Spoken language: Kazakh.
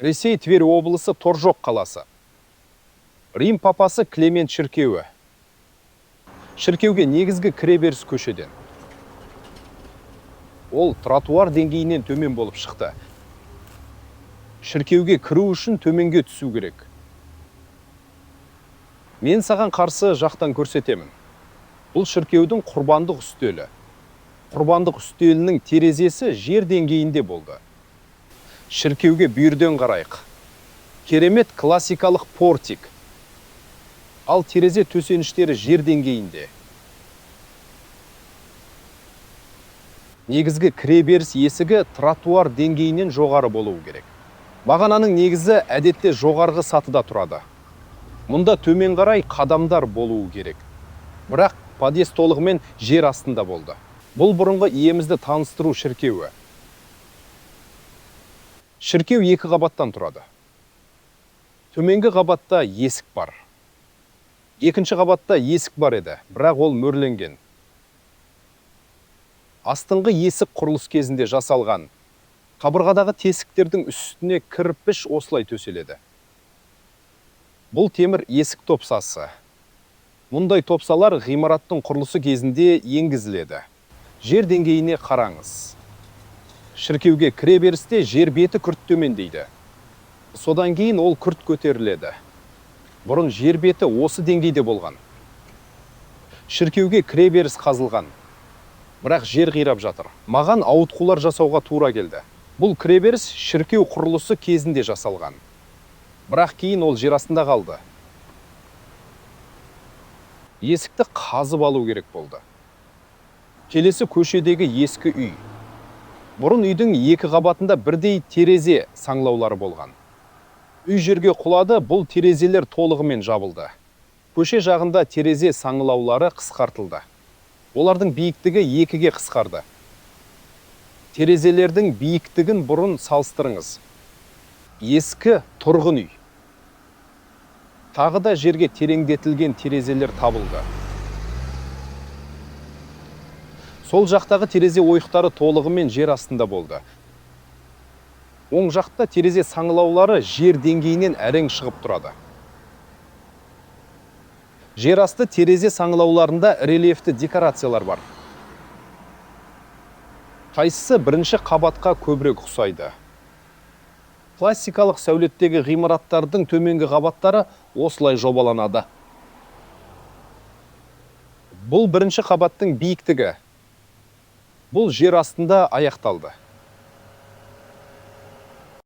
Ресей Тверь облысы Торжок қаласы. Рим папасы Климент шіркеуі. Шіркеуге негізгі кіреберіс көшеден. Ол тротуар деңгейінен төмен болып шықты. Шіркеуге кіру үшін төменге түсу керек. Мен саған қарсы жақтан көрсетемін. Бұл шіркеудің құрбандық үстелі. Құрбандық үстелінің терезесі жер деңгейінде болды. Шіркеуге бүйірден қарайық. Керемет классикалық портик. Ал терезе төсеніштері жер деңгейінде. Негізгі кіреберіс есігі тротуар деңгейінен жоғары болуы керек. Бағананың негізі әдетте жоғарғы сатыда тұрады. Мұнда төмен қарай қадамдар болуы керек. Бірақ подъезд толығымен жер астында болды. Бұл бұрынғы иемізді таныстыру шіркеуі. Шіркеу екі қабаттан тұрады. Төменгі қабатта есік бар. Екінші қабатта есік бар еді, бірақ ол мөрленген. Астыңғы есік құрылыс кезінде жасалған. Қабырғадағы тесіктердің үстіне кірпіш осылай төселеді. Бұл темір есік топсасы. Мұндай топсалар ғимараттың құрылысы кезінде енгізіледі. Жер деңгейіне қараңыз. Шіркеуге кіреберісте жер беті күрт төмендейді. Содан кейін ол күрт көтеріледі. Бұрын жер беті осы деңгейде болған. Шіркеуге кіреберіс қазылған. Бірақ жер қирап жатыр. Маған ауытқулар жасауға тура келді. Бұл кіреберіс шіркеу құрылысы кезінде жасалған. Бірақ кейін ол жер астында қалды. Есікті қазып алу керек болды. Келесі көшедегі ескі үй. Бұрын үйдің екі қабатында бірдей терезе саңлаулары болған. Үй жерге құлады, бұл терезелер толығымен жабылды. Көше жағында терезе саңлаулары қысқартылды. Олардың биіктігі екіге қысқарды. Терезелердің биіктігін бұрын салыстырыңыз. Ескі тұрғын үй. Тағы да жерге тереңдетілген терезелер табылды. Сол жақтағы терезе ойықтары толығымен жер астында болды. Оң жақта терезе саңылаулары жер деңгейінен әрең шығып тұрады. Жер асты терезе саңылауларында рельефті декорациялар бар. Қайсысы бірінші қабатқа көбірек ұқсайды. Классикалық сәулеттегі ғимараттардың төменгі қабаттары осылай жобаланады. Бұл бірінші қабаттың биіктігі. Бұл жер астында аяқталды.